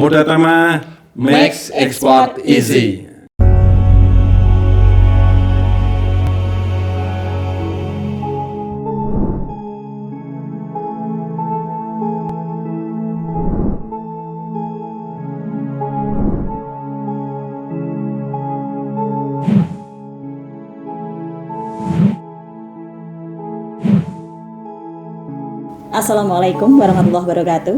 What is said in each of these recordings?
Moda Tama makes export easy. Assalamualaikum warahmatullahi wabarakatuh.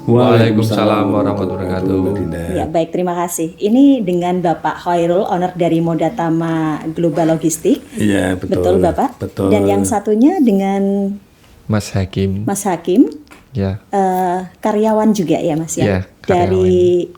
Waalaikumsalam warahmatullahi wabarakatuh. Ya, baik, terima kasih. Ini dengan Bapak Khairul, owner dari Moda Tama Global Logistik. Iya, betul. Betul, Bapak? Betul. Dan yang satunya dengan Mas Hakim. Mas Hakim. Ya. Karyawan juga ya, Mas ya? Ya, dari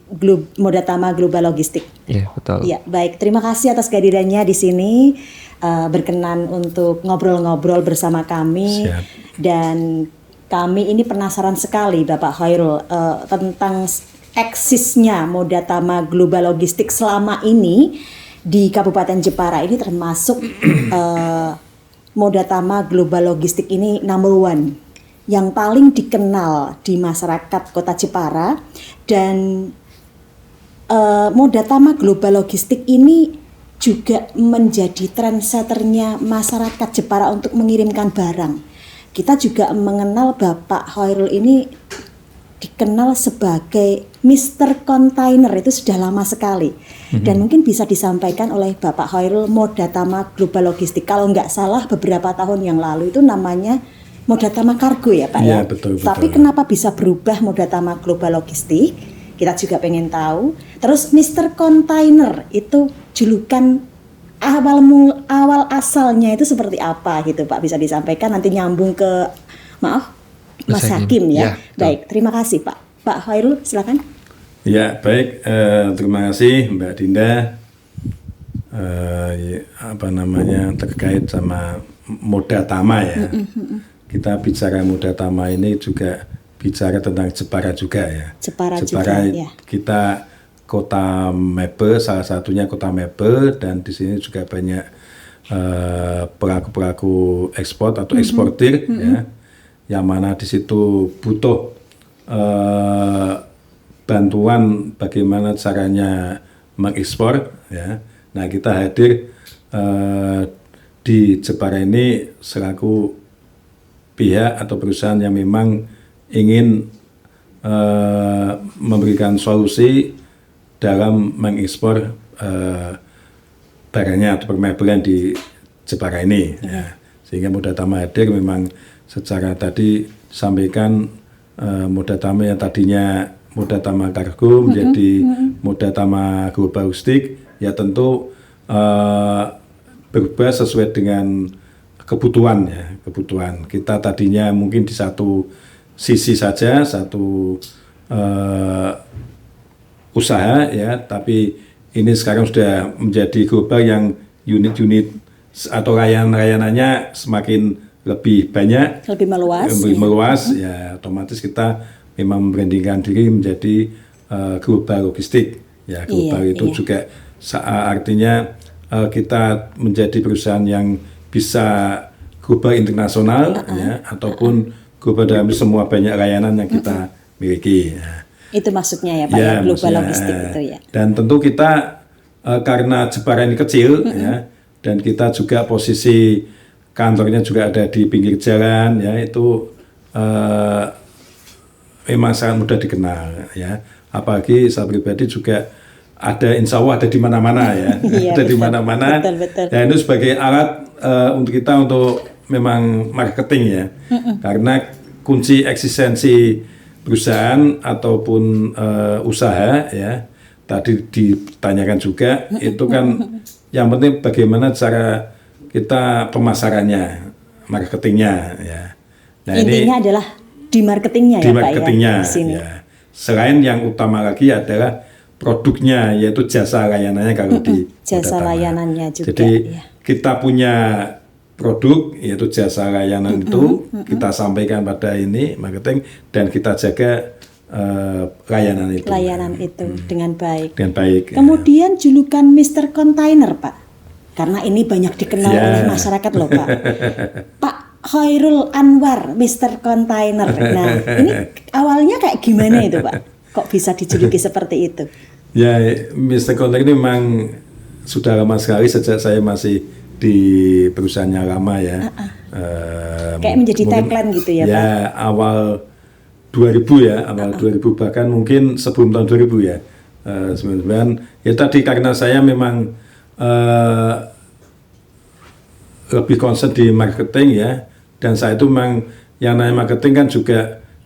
Moda Tama Global Logistik. Iya, betul. Ya, baik. Terima kasih atas kehadirannya di sini. Berkenan untuk ngobrol-ngobrol bersama kami. Siap. Dan kami ini penasaran sekali Bapak Khairul tentang eksisnya Moda Tama Global Logistik selama ini di Kabupaten Jepara. Ini termasuk Moda Tama Global Logistik ini number one yang paling dikenal di masyarakat Kota Jepara. Dan Moda Tama Global Logistik ini juga menjadi trendsetternya masyarakat Jepara untuk mengirimkan barang. Kita juga mengenal Bapak Khairul ini dikenal sebagai Mr. Container, itu sudah lama sekali. Dan mungkin bisa disampaikan oleh Bapak Khairul Moda Tama Global Logistik. Kalau nggak salah beberapa tahun yang lalu itu namanya Moda Tama Kargo ya Pak ya? Betul. Tapi kenapa bisa berubah Moda Tama Global Logistik? Kita juga pengen tahu. Terus Mr. Container itu julukan awal asalnya itu seperti apa gitu Pak, bisa disampaikan, nanti nyambung ke Mas Hakim ya. Baik, terima kasih Pak Khairul, silakan. Ya, baik, terima kasih Mbak Dinda. Terkait sama Moda Tama ya. Kita bicara Moda Tama ini juga bicara tentang Jepara juga ya. Jepara juga, ya. Kita kota mebel, salah satunya kota mebel, dan di sini juga banyak pelaku-pelaku ekspor atau eksportir ya, yang mana di situ butuh bantuan bagaimana caranya mengekspor ya. Nah, kita hadir di Jepara ini selaku pihak atau perusahaan yang memang ingin memberikan solusi dalam mengekspor barangnya atau permebelan di Jepara ini ya. Sehingga Moda Tama hadir memang secara tadi disampaikan Moda Tama yang tadinya Moda Tama Kargo menjadi Moda Tama Global Logistik ya, tentu berubah sesuai dengan kebutuhan ya, kebutuhan. Kita tadinya mungkin di satu sisi saja, satu usaha ya, tapi ini sekarang sudah menjadi global yang unit-unit atau layanannya semakin lebih banyak, lebih meluas ya. Otomatis kita memang membrandingkan diri menjadi global logistik ya. Global itu juga artinya kita menjadi perusahaan yang bisa global internasional ya, ataupun global dalam semua banyak layanan yang kita miliki ya. Itu maksudnya ya Pak ya, global logistik itu ya. Dan tentu kita karena Jepara ini kecil ya, dan kita juga posisi kantornya juga ada di pinggir jalan ya, itu memang sangat mudah dikenal ya. Apalagi saya pribadi juga ada, insya Allah ada di mana-mana ya. Ada di mana-mana. Dan itu sebagai alat untuk kita untuk memang marketing ya. Karena kunci eksistensi perusahaan ataupun usaha ya, tadi ditanyakan juga itu kan yang penting bagaimana cara kita pemasarannya, marketingnya ya. Nah, intinya ini adalah di marketingnya ya Pak ya, di sini. Ya. Selain yang utama lagi adalah produknya, yaitu jasa layanannya kalau di jasa layanannya juga. Jadi kita punya produk yaitu jasa layanan itu kita sampaikan pada ini marketing, dan kita jaga layanan itu dengan baik. Kemudian julukan Mr. Container Pak, karena ini banyak dikenal oleh masyarakat loh Pak. Pak Khairul Anwar Mr. Container. Nah, ini awalnya kayak gimana itu Pak? kok bisa dijuluki seperti itu? Ya, Mr. Kontak ini memang sudah lama sekali sejak saya masih di perusahaannya lama ya. Kayak menjadi tagline gitu ya, Pak? Ya, awal 2000 ya, awal 2000 bahkan mungkin sebelum tahun 2000 ya. 99. Ya tadi karena saya memang lebih concern di marketing ya, dan saya itu memang yang namanya marketing kan juga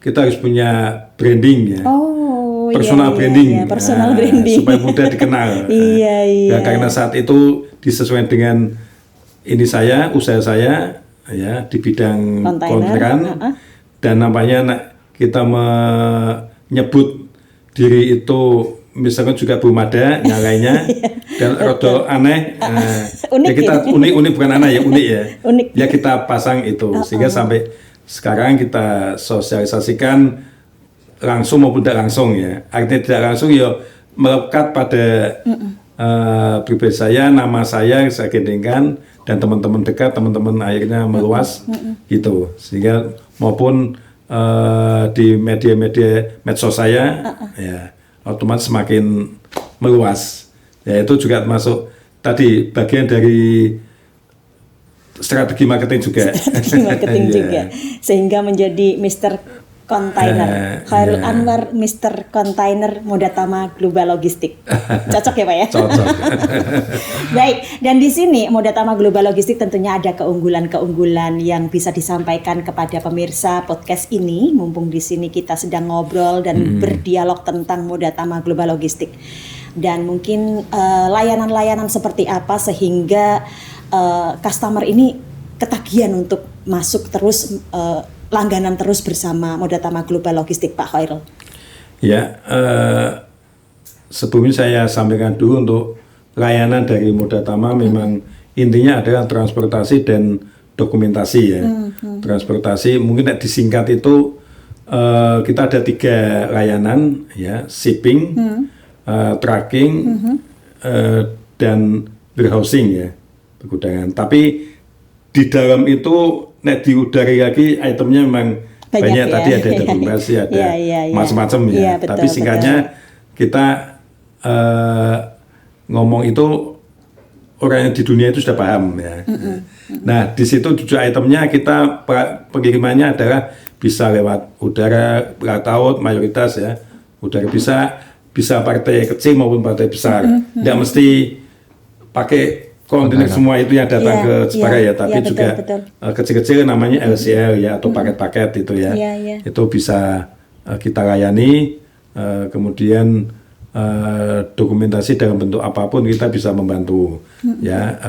kita harus punya branding ya. Personal branding, personal branding supaya mudah dikenal. Ya, karena saat itu disesuaikan dengan ini usaha saya ya di bidang kontaineran dan nampaknya kita menyebut diri itu misalkan juga belum ada yang lainnya dan rada aneh. Unik ya kita unik bukan aneh ya, unik ya. Unik. Ya kita pasang itu sehingga sampai sekarang kita sosialisasikan langsung maupun tidak langsung ya. Artinya tidak langsung ya melekat pada pribadi saya, nama saya gendengkan dan teman-teman dekat, teman-teman akhirnya meluas gitu. Sehingga maupun di media-media medsos saya ya otomatis semakin meluas. Ya itu juga termasuk tadi bagian dari strategi marketing juga. Strategi marketing juga. Sehingga menjadi Mr. Container, Khairul Anwar, Mr. Container Modatama Global Logistik. Cocok ya Pak ya? Cocok. Baik, dan di sini Modatama Global Logistik tentunya ada keunggulan-keunggulan yang bisa disampaikan kepada pemirsa podcast ini. Mumpung di sini kita sedang ngobrol dan berdialog tentang Modatama Global Logistik. Dan mungkin layanan-layanan seperti apa sehingga customer ini ketagihan untuk masuk terus langganan terus bersama Modatama Global Logistik, Pak Khairul. Ya, sebelumnya saya sampaikan dulu untuk layanan dari Modatama memang intinya adalah transportasi dan dokumentasi ya. Transportasi mungkin disingkat itu kita ada 3 layanan ya, shipping, tracking, dan warehousing ya, pergudangan. Tapi di dalam itu di udara lagi itemnya memang banyak ya. Tadi ada dokumentasi, ada macam-macam ya. Betul, tapi singkatnya kita ngomong itu orang yang di dunia itu sudah paham ya. Nah di situ tujuh itemnya kita pengirimannya adalah bisa lewat udara, lewat laut mayoritas ya. Udara bisa partai kecil maupun partai besar. Tidak mesti pakai kontainer semua itu yang datang ke Jepara ya, tapi juga kecil-kecil namanya LCL ya atau paket-paket itu ya. Itu bisa kita layani, kemudian dokumentasi dalam bentuk apapun kita bisa membantu ya.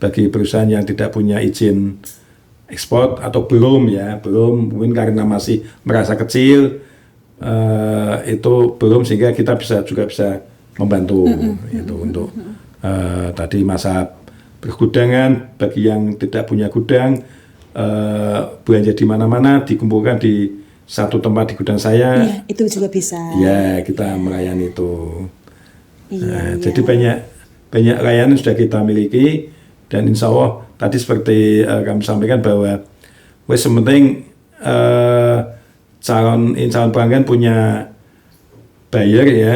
Bagi perusahaan yang tidak punya izin ekspor atau belum mungkin karena masih merasa kecil itu belum, sehingga kita bisa membantu itu untuk tadi masa bergudangan. Bagi yang tidak punya gudang, belanja di mana-mana dikumpulkan di satu tempat di gudang saya. Itu juga bisa. Ya, kita melayani itu. Jadi banyak layanan sudah kita miliki, dan insya Allah tadi seperti kami sampaikan bahwa sementing calon pelanggan punya buyer ya,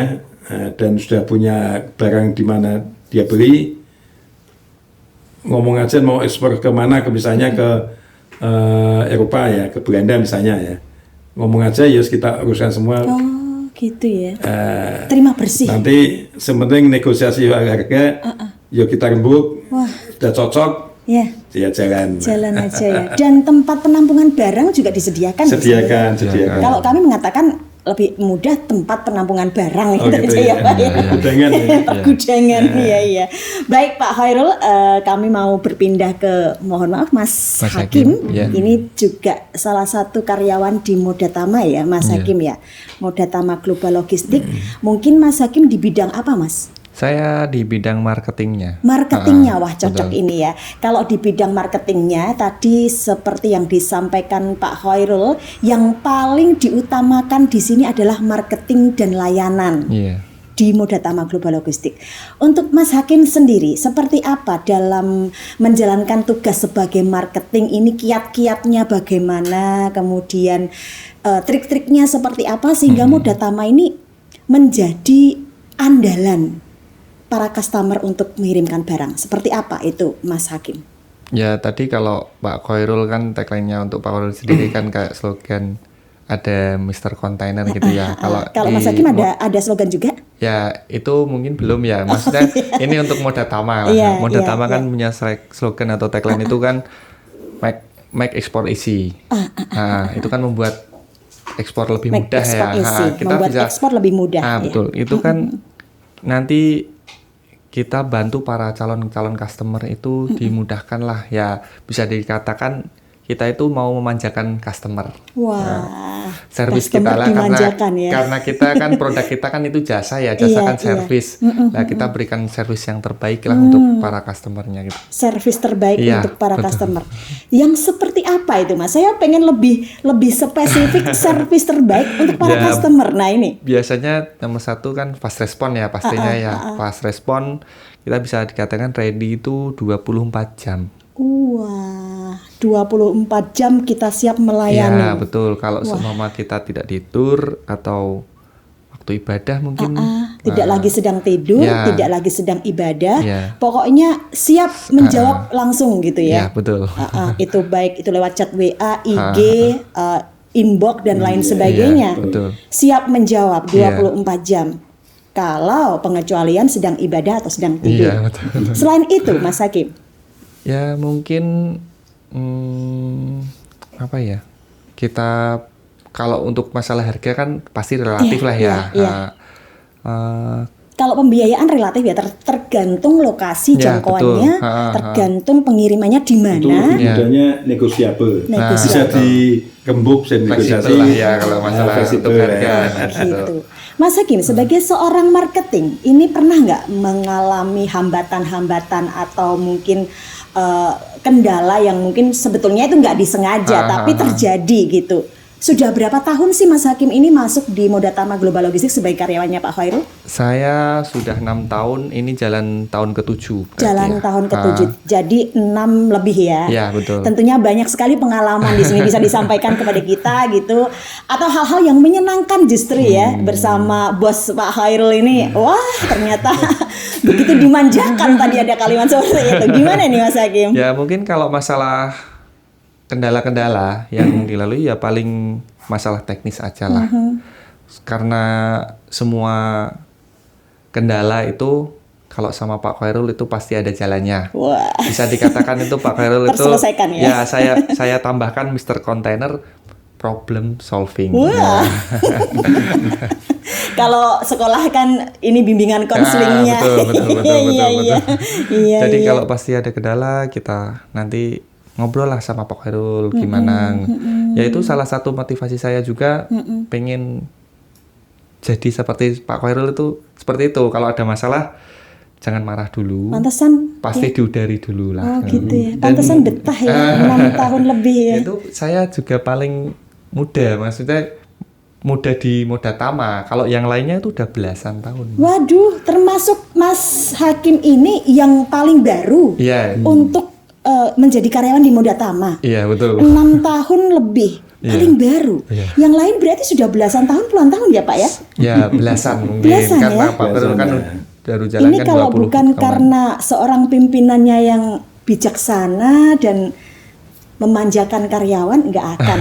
dan sudah punya barang di mana dia beli, ngomong aja mau ekspor ke mana, misalnya ke Eropa ya, ke Belanda misalnya ya, ngomong aja ya kita uruskan semua. Oh gitu ya. Terima bersih. Nanti sementing negosiasi harga, yuk kita rembuk, udah cocok, ya jalan aja ya. Dan tempat penampungan barang juga disediakan. Sediakan. Kalau kami mengatakan lebih mudah tempat penampungan barang gitu aja ya Pak ya. Pergudangan ya. Baik Pak Khairul, kami mau berpindah ke, mohon maaf Mas Hakim. Ini juga salah satu karyawan di Modatama ya Mas Hakim ya. Modatama Global Logistik. Mungkin Mas Hakim di bidang apa Mas? Saya di bidang marketingnya. Marketingnya, wah cocok betul. Ini ya. Kalau di bidang marketingnya tadi seperti yang disampaikan Pak Khairul, yang paling diutamakan di sini adalah marketing dan layanan. di Moda Tama Global Logistik. Untuk Mas Hakim sendiri, seperti apa dalam menjalankan tugas sebagai marketing ini, kiat-kiatnya bagaimana, kemudian trik-triknya seperti apa sehingga Moda Tama ini menjadi andalan para customer untuk mengirimkan barang. Seperti apa itu Mas Hakim? Ya tadi kalau Pak Khairul kan tagline-nya untuk Pak Khairul sendiri kan kayak slogan ada Mr. Container gitu ya. Kalau Mas Hakim ada slogan juga? Ya itu mungkin belum ya. Maksudnya ini untuk Moda Tama lah. Moda Tama kan punya slogan atau tagline itu kan make export easy. Nah itu kan membuat ekspor lebih mudah ya. Kita membuat bisa ekspor lebih mudah. Betul. Itu kan nanti kita bantu para calon customer itu dimudahkan lah ya, bisa dikatakan kita itu mau memanjakan customer. Wah, servis kita lah karena kita kan produk kita kan itu jasa ya, kan servis. Nah kita berikan servis yang terbaik lah untuk para customernya gitu. Servis terbaik untuk para customer. Yang seperti apa itu Mas? Saya pengen lebih spesifik servis terbaik untuk para customer. Nah ini. Biasanya nomor 1 kan fast respon ya pastinya fast respon kita bisa dikatakan ready itu 24 jam. Wah, 24 jam kita siap melayani. Ya, betul. Kalau seumpama kita tidak tidur atau waktu ibadah mungkin tidak lagi sedang tidur, tidak lagi sedang ibadah, pokoknya siap menjawab langsung gitu ya. Ya, betul. Itu baik itu lewat chat WA, IG, inbox dan lain sebagainya. Betul. Siap menjawab 24 jam. Kalau pengecualian sedang ibadah atau sedang tidur. Betul. Selain itu, Mas Hakim. Ya mungkin apa ya, kita kalau untuk masalah harga kan pasti relatif lah ya. Kalau pembiayaan relatif ya tergantung lokasi jangkauannya, tergantung pengirimannya di mana. Itu mudahnya negosiabel. Bisa dikembuk dan negosiasi ya kalau masalah untuk harga. Gitu. Mas Hakim, sebagai seorang marketing, ini pernah nggak mengalami hambatan-hambatan atau mungkin kendala yang mungkin sebetulnya itu nggak disengaja tapi terjadi gitu? Sudah berapa tahun sih Mas Hakim ini masuk di Moda Tama Global Logistik sebagai karyawannya Pak Khairul? Saya sudah 6 tahun, ini jalan tahun ke-7. Jalan tahun ke-7, jadi 6 lebih ya? Ya, betul. Tentunya banyak sekali pengalaman di sini bisa disampaikan kepada kita gitu. Atau hal-hal yang menyenangkan justru ya bersama bos Pak Khairul ini. Wah ternyata begitu dimanjakan tadi ada kalimat seperti itu. Gimana nih Mas Hakim? Ya mungkin kalau masalah kendala-kendala yang dilalui ya paling masalah teknis aja lah. Karena semua kendala itu kalau sama Pak Khairul itu pasti ada jalannya. Wah. Bisa dikatakan itu Pak Khairul itu ya saya tambahkan Mr. Container problem solving. Wah. Kalau sekolah kan ini bimbingan konselingnya. Betul. Jadi kalau pasti ada kendala kita nanti ngobrol lah sama Pak Khairul gimana. Ya itu salah satu motivasi saya juga pengen jadi seperti Pak Khairul itu seperti itu. Kalau ada masalah jangan marah dulu. Pantesan pasti diudari dulu lah. Oh gitu ya. Pantesan betah ya 6 tahun lebih ya. Itu saya juga paling muda, maksudnya muda di Moda Tama. Kalau yang lainnya itu udah belasan tahun. Waduh, termasuk Mas Hakim ini yang paling baru untuk menjadi karyawan di Moda Tama. Iya, betul. 6 tahun lebih, paling baru. Yang lain berarti sudah belasan tahun, puluhan tahun ya Pak ya? Ya, belasan mungkin. Belasan karena ya? Pak Khairul kan baru jalan ini kan kalau 20 bukan tahun. Karena seorang pimpinannya yang bijaksana dan memanjakan karyawan, nggak akan.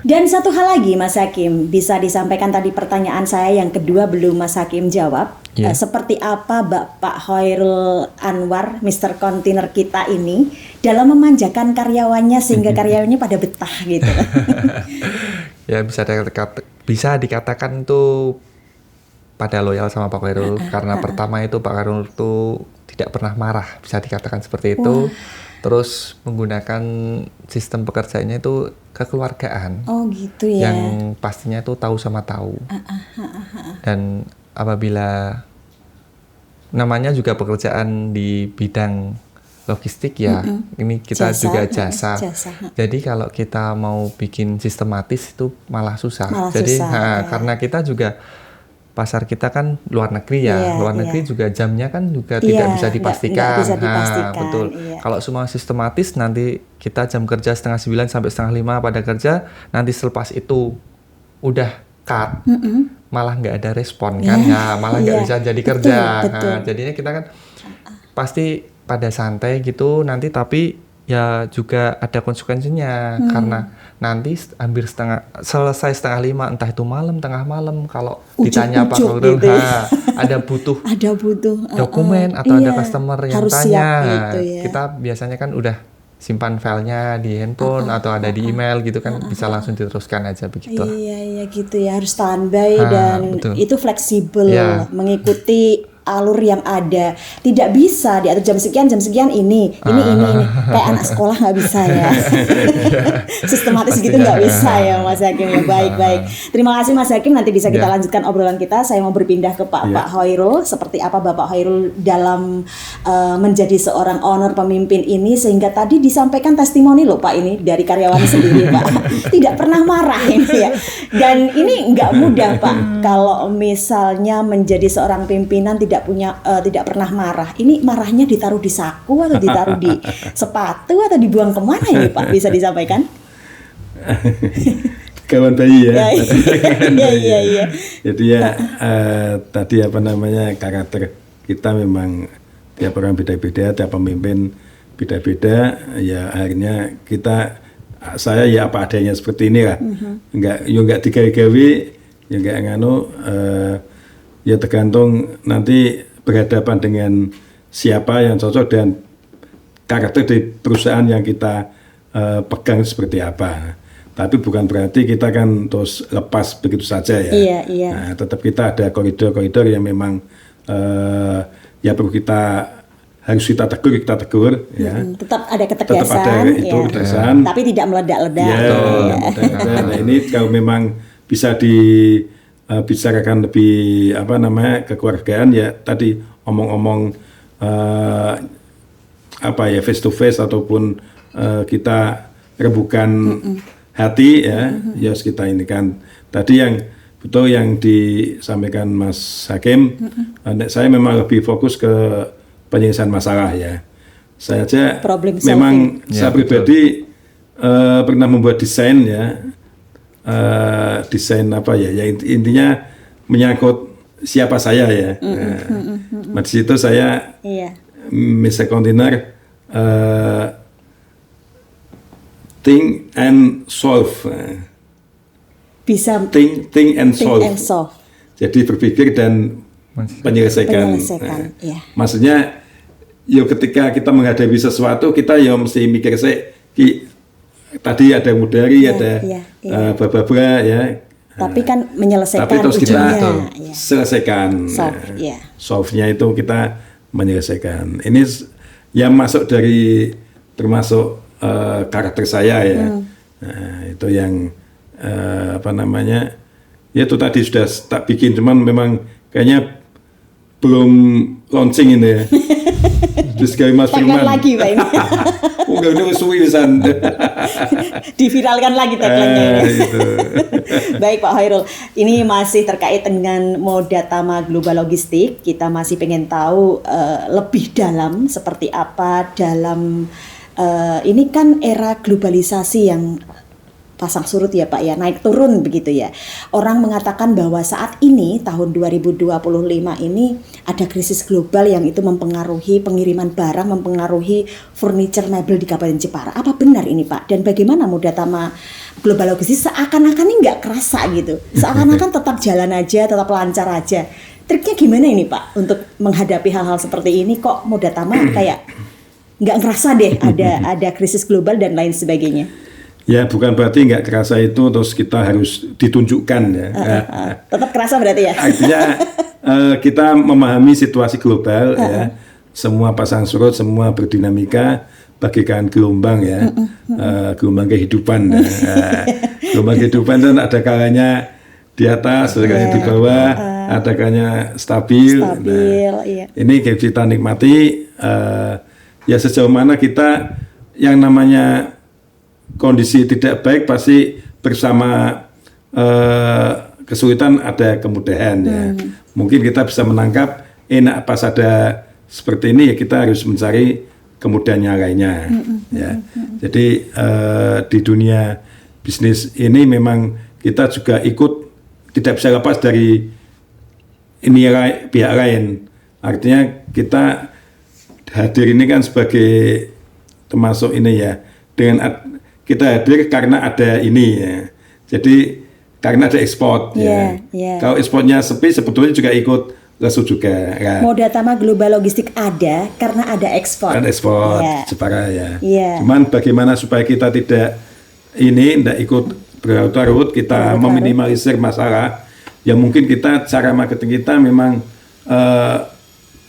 Dan satu hal lagi Mas Hakim, bisa disampaikan tadi pertanyaan saya yang kedua belum Mas Hakim jawab. Seperti apa Bapak Khairul Anwar, Mr. Container kita ini dalam memanjakan karyawannya sehingga karyawannya pada betah gitu. Ya bisa dikatakan tuh pada loyal sama Pak Khairul karena pertama itu Pak Khairul tuh tidak pernah marah, bisa dikatakan seperti itu. Terus menggunakan sistem pekerjaannya itu kekeluargaan. Oh gitu ya. Yang pastinya itu tahu sama tahu. Dan apabila namanya juga pekerjaan di bidang logistik ya, ini kita juga jasa. Jadi kalau kita mau bikin sistematis itu malah susah. Jadi karena kita juga pasar kita kan luar negeri ya. Luar negeri juga jamnya kan juga tidak bisa dipastikan. Nggak bisa dipastikan. Betul. Kalau semua sistematis nanti kita jam kerja 8:30 sampai 4:30 pada kerja, nanti selepas itu udah cut, malah nggak ada respon kan, malah nggak bisa jadi kerja. Betul. Nah, jadinya kita kan pasti pada santai gitu nanti, tapi ya juga ada konsekuensinya karena nanti hampir selesai 4:30, entah itu malam, tengah malam, kalau ditanya Pak Khairul, gitu ada butuh dokumen atau ada customer yang harus tanya, gitu ya. kita biasanya kan udah simpan filenya di handphone atau ada di email gitu kan, bisa langsung diteruskan aja begitu. Iya gitu ya, harus standby dan betul. itu fleksibel, mengikuti alur yang ada. Tidak bisa diatur jam sekian ini. Kayak anak sekolah nggak bisa ya. Sistematis gitu nggak bisa ya Mas Hakim ya. Baik. Terima kasih Mas Hakim, nanti bisa kita lanjutkan obrolan kita. Saya mau berpindah ke Pak Khairul. Seperti apa Bapak Khairul dalam menjadi seorang owner pemimpin ini, sehingga tadi disampaikan testimoni loh Pak ini dari karyawan sendiri Pak. Tidak pernah marah ini ya. Dan ini nggak mudah Pak. Kalau misalnya menjadi seorang pimpinan tidak pernah marah. Ini marahnya ditaruh di saku atau ditaruh di sepatu atau dibuang kemana ini Pak? Bisa disampaikan? Kawan bayi ya. Iya. Jadi tadi karakter kita memang tiap orang beda-beda, tiap pemimpin beda-beda. Ya akhirnya saya ya apa adanya seperti ini lah. Enggak digawe-gawe, ya enggak ya tergantung nanti berhadapan dengan siapa yang cocok dan karakter dari perusahaan yang kita pegang seperti apa. Tapi bukan berarti kita kan terus lepas begitu saja ya. Iya. Nah, tetap kita ada koridor-koridor yang memang ya perlu harus kita tegur ya. Tetap ada ketegasan. Tetap ada itu ketegasan. Tapi tidak meledak-ledak. Nah, ini kalau memang bisa bicarakan lebih kekeluargaan ya, tadi omong-omong face to face ataupun kita rebukan hati ya, ya harus kita ini kan tadi yang betul yang disampaikan Mas Hakim. Saya memang lebih fokus ke penyelesaian masalah ya. Saya aja memang saya pribadi pernah membuat desain ya. Desain ya intinya menyangkut siapa saya ya. Di situ saya Mr. Container think and solve. Bisa think and solve. Jadi berpikir dan menyelesaikan. Maksudnya ketika kita menghadapi sesuatu, kita mesti mikir tadi ada mudari, ada bla ya. Tapi kan menyelesaikan tapi terus ujungnya. Kita selesaikan. Solve-nya itu kita menyelesaikan. Ini yang termasuk karakter saya ya. Nah, itu yang ya itu tadi sudah tak bikin, cuman memang kayaknya belum launching ini ya. Terus kayak Mas Firman lagi Pak ini. Udah suwi pisan. Diviralkan lagi tagline-nya. Baik Pak Khairul, ini masih terkait dengan Moda Tama Global Logistik. Kita masih pengen tahu lebih dalam seperti apa dalam ini kan era globalisasi yang pasang surut ya Pak ya, naik turun begitu ya. Orang mengatakan bahwa saat ini tahun 2025 ini ada krisis global yang itu mempengaruhi pengiriman barang, mempengaruhi furniture mebel di Kabupaten Jepara. Apa benar ini Pak? Dan bagaimana Moda Tama Global Logistik seakan-akan ini nggak kerasa gitu, seakan-akan tetap jalan aja, tetap lancar aja. Triknya gimana ini Pak untuk menghadapi hal-hal seperti ini? Kok Moda Tama kayak nggak ngerasa deh ada krisis global dan lain sebagainya? Ya bukan berarti nggak kerasa itu terus kita harus ditunjukkan ya. Tetap kerasa berarti ya. Artinya kita memahami situasi global ya. Semua pasang surut, semua berdinamika bagaikan gelombang ya. Gelombang kehidupan. Gelombang kehidupan dan ada kalanya di atas, ada kalanya di bawah, ada kalanya stabil. Iya. Ini kita nikmati ya sejauh mana kita yang namanya kondisi tidak baik pasti bersama kesulitan ada kemudahan ya. Mungkin kita bisa menangkap pas ada seperti ini ya kita harus mencari kemudahannya lainnya ya. Jadi di dunia bisnis ini memang kita juga ikut, tidak bisa lepas dari ini pihak lain. Artinya kita hadir ini kan sebagai termasuk ini ya, dengan kita hadir karena ada ini ya. Jadi karena ada ekspor ya. Kalau ekspornya sepi sebetulnya juga ikut lesu juga. Ya. Moda Tama Global Logistik ada karena ada ekspor. Ada ekspor, Jepara ya. Cuman bagaimana supaya kita tidak ikut berlarut-larut, kita meminimalisir masalah. Ya mungkin cara marketing kita memang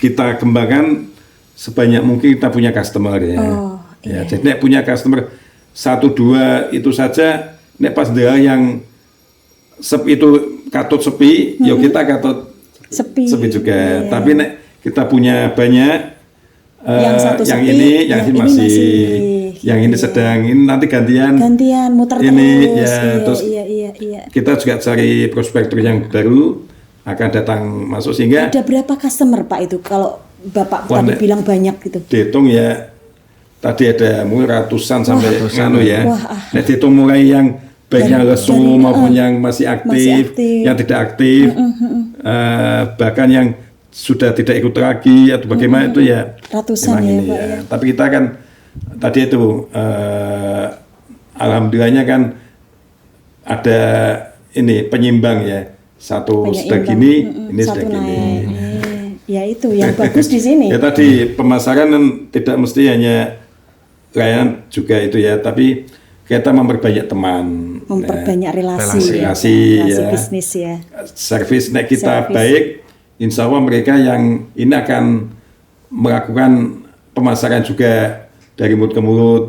kita kembangkan sebanyak mungkin kita punya customer ya. Ya, jadi punya customer 1-2 itu saja. Nek pas dia yang itu katut sepi, yuk kita katut sepi juga. Tapi nek kita punya banyak, yang ini masih, yang ini sedang, ini nanti gantian muter ini terus. Terus kita juga cari prospektur yang baru akan datang masuk sehingga. Ada berapa customer Pak itu kalau Bapak tadi bilang banyak gitu? Dihitung ya. Tadi ada mulai ratusan sampai ya. Nek dihitung mulai yang baiknya lesu maupun yang masih aktif, yang tidak aktif, bahkan yang sudah tidak ikut lagi atau bagaimana itu ya ratusan ya, Pak, ya. Tapi kita kan tadi itu alhamdulillahnya kan ada ini penyimbang ya, satu sedang gini, ini sedang gini. Ya itu yang bagus di sini. Ya tadi pemasaran kan tidak mesti hanya layanan juga itu ya, tapi kita memperbanyak teman, memperbanyak relasi ya. Bisnis ya. Servis nek kita baik, insya Allah mereka yang ini akan melakukan pemasaran juga dari mulut ke mulut,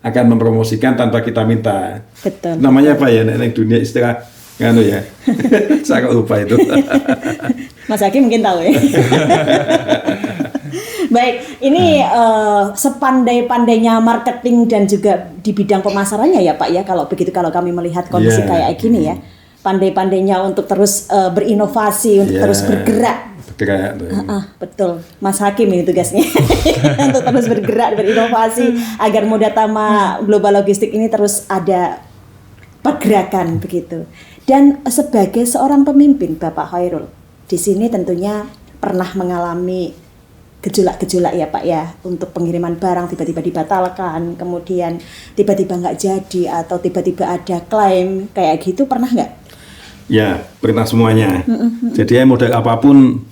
akan mempromosikan tanpa kita minta. Betul. Namanya apa ya nek dunia istilah nganu ya. Saya kok lupa itu. Mas Hakim mungkin tahu ya. Baik, ini sepandai-pandainya marketing dan juga di bidang pemasarannya ya Pak ya, kalau begitu, kalau kami melihat kondisi kayak gini ya, pandai-pandainya untuk terus berinovasi, untuk terus bergerak. Betul, Mas Hakim ini tugasnya untuk terus bergerak, berinovasi agar Moda Tama Global Logistik ini terus ada pergerakan begitu. Dan sebagai seorang pemimpin Bapak Khairul, di sini tentunya pernah mengalami gejolak-gejolak ya Pak ya, untuk pengiriman barang tiba-tiba dibatalkan, kemudian tiba-tiba nggak jadi atau tiba-tiba ada klaim kayak gitu, pernah nggak? Ya, pernah semuanya. Jadi model apapun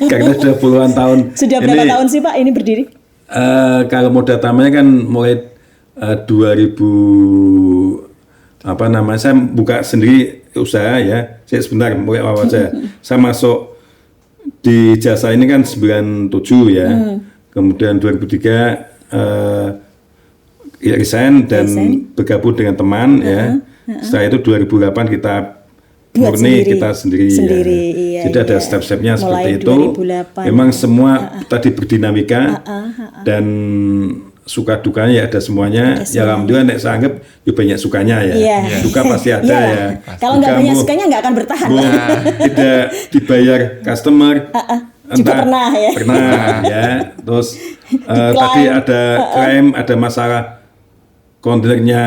karena sudah puluhan tahun. Sudah berapa tahun sih Pak ini berdiri? Kalau Moda Tamanya kan mulai 2000 saya buka sendiri usaha ya. Saya sebentar mulai awal saya masuk di jasa ini kan 97 ya, kemudian 2003 resign dan bergabung dengan teman ya. Setelah itu 2008 kita murni kita sendiri ya. Jadi ada step-stepnya seperti itu. 2008, memang semua tadi berdinamika dan suka dukanya ya ada semuanya. Ya alhamdulillah nek saya anggap ya banyak sukanya ya. Duka pasti ada ya. Kalau nggak banyak sukanya nggak akan bertahan. Tidak dibayar customer. Juga pernah ya. Pernah ya. Terus tadi ada klaim, ada masalah kontainernya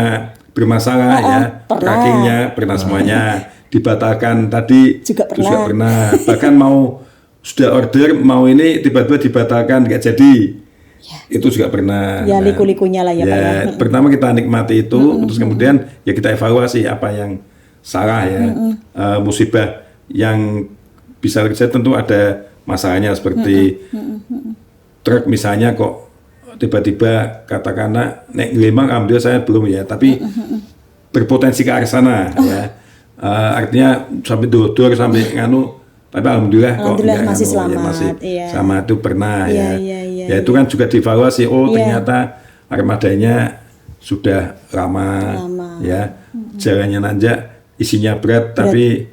bermasalah ya. Trackingnya pernah semuanya. Dibatalkan tadi juga pernah. Bahkan mau sudah order mau ini tiba-tiba dibatalkan nggak jadi. Itu juga pernah. Ya liku-likunya lah ya Pak ya. Pertama kita nikmati itu, terus kemudian ya kita evaluasi apa yang salah ya. Musibah yang bisa terjadi tentu ada masalahnya seperti truk misalnya kok tiba-tiba katakanlah nek ngelimang ambil saya belum ya, tapi berpotensi ke arah sana ya. Artinya sampai dodor sampai nganu, tapi alhamdulillah kok masih selamat. Ya, masih sama itu pernah ya. Ya itu kan juga dievaluasi. Ternyata armadanya sudah lama. Ya, jalannya nanjak, isinya berat. Tapi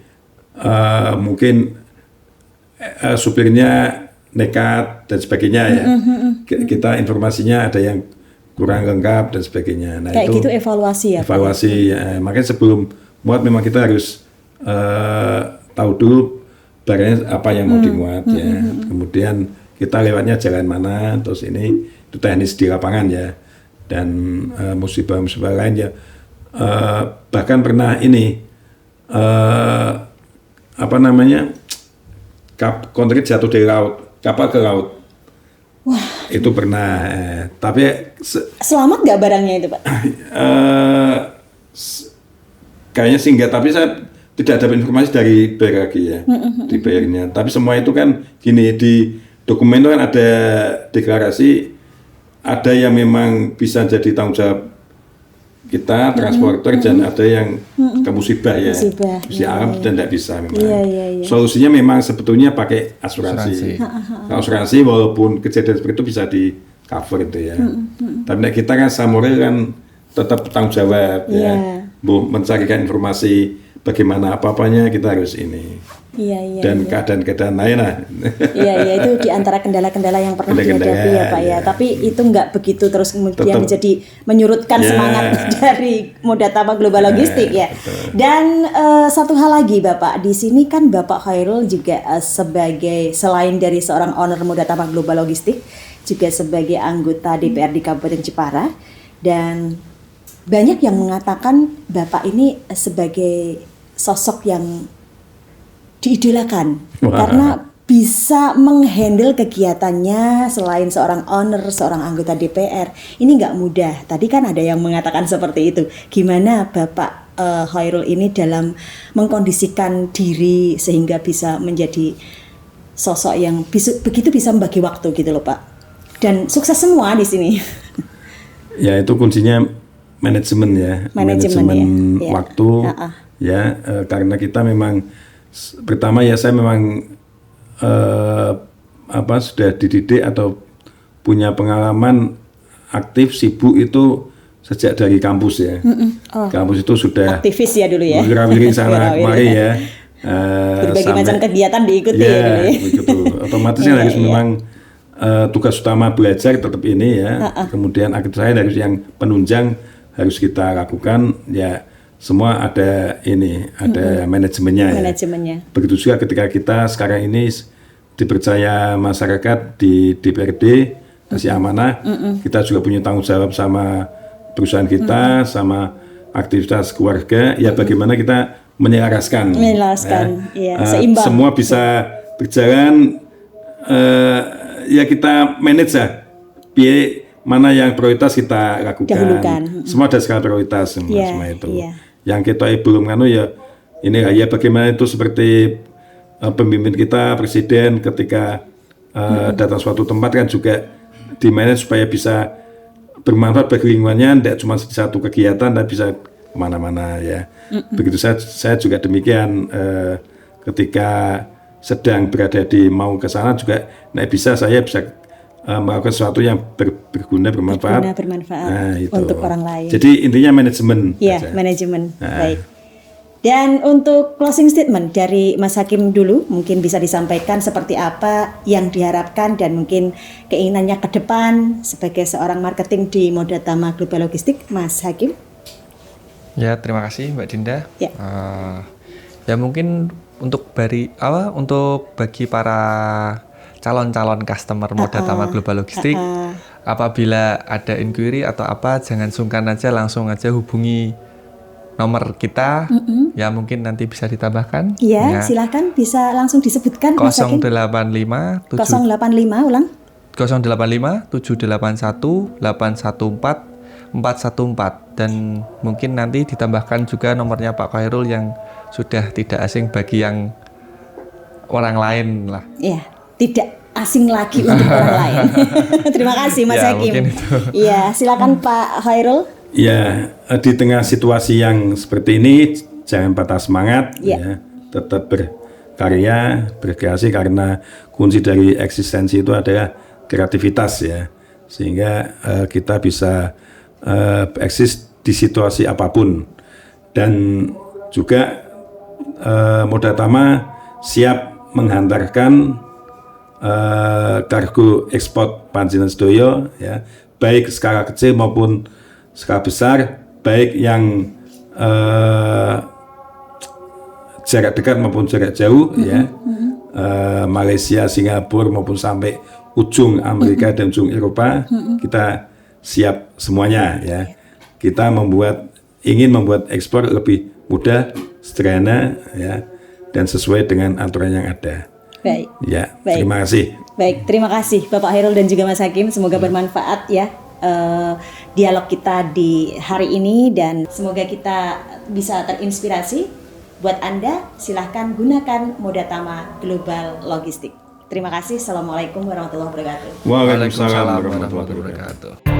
mungkin supirnya nekat dan sebagainya ya. Kita informasinya ada yang kurang lengkap dan sebagainya. Nah, kayak itu, gitu evaluasi ya. Evaluasi. Ya. Makanya sebelum muat memang kita harus tahu dulu barangnya apa yang mau dimuat ya. Kemudian kita lewatnya jalan mana, terus ini itu teknis di lapangan ya. Dan musibah-musibah lain ya. Bahkan pernah ini konflik jatuh dari laut, kapal ke laut. Wah. Itu pernah. Tapi selamat nggak barangnya itu, Pak? Kayaknya sih enggak, tapi saya tidak dapat informasi dari BRG ya, di BR-nya. Tapi semua itu kan gini, di dokumen itu kan ada deklarasi, ada yang memang bisa jadi tanggung jawab kita, transporter, dan ada yang musibah ya. Musibah alam dan tidak bisa memang. Solusinya memang sebetulnya pakai asuransi. Asuransi walaupun kejadian seperti itu bisa di cover itu ya. Tapi kita kan Samurai kan tetap tanggung jawab ya. Mencarikan informasi bagaimana apa-apanya kita harus ini. Dan keadaan-keadaan lain lah. Itu di antara kendala-kendala yang pernah dihadapi ya Pak ya. Tapi itu nggak begitu terus kemudian menjadi menyurutkan semangat dari Moda Tama Global Logistik ya. Dan satu hal lagi Bapak, di sini kan Bapak Khairul juga sebagai, selain dari seorang owner Moda Tama Global Logistik, juga sebagai anggota DPRD Kabupaten Jepara. Dan banyak yang mengatakan Bapak ini sebagai sosok yang diidolakan karena bisa menghandle kegiatannya selain seorang owner, seorang anggota DPR. Ini nggak mudah. Tadi kan ada yang mengatakan seperti itu. Gimana Bapak Khairul ini dalam mengkondisikan diri sehingga bisa menjadi sosok yang begitu bisa membagi waktu gitu loh Pak. Dan sukses semua di sini. Ya itu kuncinya manajemen ya. Manajemen waktu ya, karena kita memang pertama ya saya memang sudah dididik atau punya pengalaman aktif sibuk itu sejak dari kampus ya. Kampus itu sudah aktivis ya dulu ya. Bergerak sana kemari ya. Berbagai macam kegiatan diikuti ya begitu. Otomatis harus memang tugas utama belajar tetap ini ya. Kemudian aktivitas saya dari yang penunjang harus kita lakukan ya. Semua ada ini, ada manajemennya ya. Begitu juga ketika kita sekarang ini dipercaya masyarakat di DPRD, kasih amanah, kita juga punya tanggung jawab sama perusahaan kita, sama aktivitas keluarga, ya bagaimana kita menyelaraskan ya, seimbang. Semua bisa berjalan, ya kita manage lah, mana yang prioritas kita lakukan. Dahulukan. Semua ada skala prioritas semua itu. Yang kita belum ya ini ya bagaimana itu seperti pemimpin kita, presiden ketika datang suatu tempat kan juga di manage supaya bisa bermanfaat bagi lingkungannya, tidak cuma satu kegiatan dan bisa kemana-mana ya. Begitu saya juga demikian ketika sedang berada di mau ke sana juga, saya bisa melakukan sesuatu yang berguna, bermanfaat nah, untuk orang lain. Jadi intinya manajemen. Iya, manajemen. Baik. Dan untuk closing statement dari Mas Hakim dulu, mungkin bisa disampaikan seperti apa yang diharapkan dan mungkin keinginannya ke depan sebagai seorang marketing di Moda Tama Global Logistik, Mas Hakim. Ya, terima kasih Mbak Dinda. Ya, ya mungkin untuk bagi para calon-calon customer Moda Tama Global Logistik, apabila ada inquiry atau apa, jangan sungkan aja, langsung aja hubungi nomor kita. Ya mungkin nanti bisa ditambahkan. Iya, silakan bisa langsung disebutkan. 085 ulang. 085 781 814 414, dan mungkin nanti ditambahkan juga nomornya Pak Khairul yang sudah tidak asing bagi yang orang lain lah. Iya, tidak asing lagi untuk orang lain. Terima kasih Mas Hakim. Iya, silakan Pak Khairul. Ya, di tengah situasi yang seperti ini jangan patah semangat ya. Tetap berkarya, berkreasi, karena kunci dari eksistensi itu adalah kreativitas ya. Sehingga kita bisa eksis di situasi apapun. Dan juga Moda Tama siap menghantarkan kargo ekspor Panjenengan Sedoyo ya, baik skala kecil maupun skala besar, baik yang jarak dekat maupun jarak jauh ya, Malaysia, Singapura maupun sampai ujung Amerika dan ujung Eropa, kita siap semuanya ya. Kita ingin membuat ekspor lebih mudah, sederhana ya, dan sesuai dengan aturan yang ada. Baik. Ya, Baik. terima kasih. Baik, terima kasih Bapak Khairul dan juga Mas Hakim. Semoga bermanfaat ya dialog kita di hari ini, dan semoga kita bisa terinspirasi. Buat Anda, silahkan gunakan Moda Tama Global Logistik. Terima kasih. Assalamualaikum warahmatullahi wabarakatuh. Waalaikumsalam warahmatullahi wabarakatuh.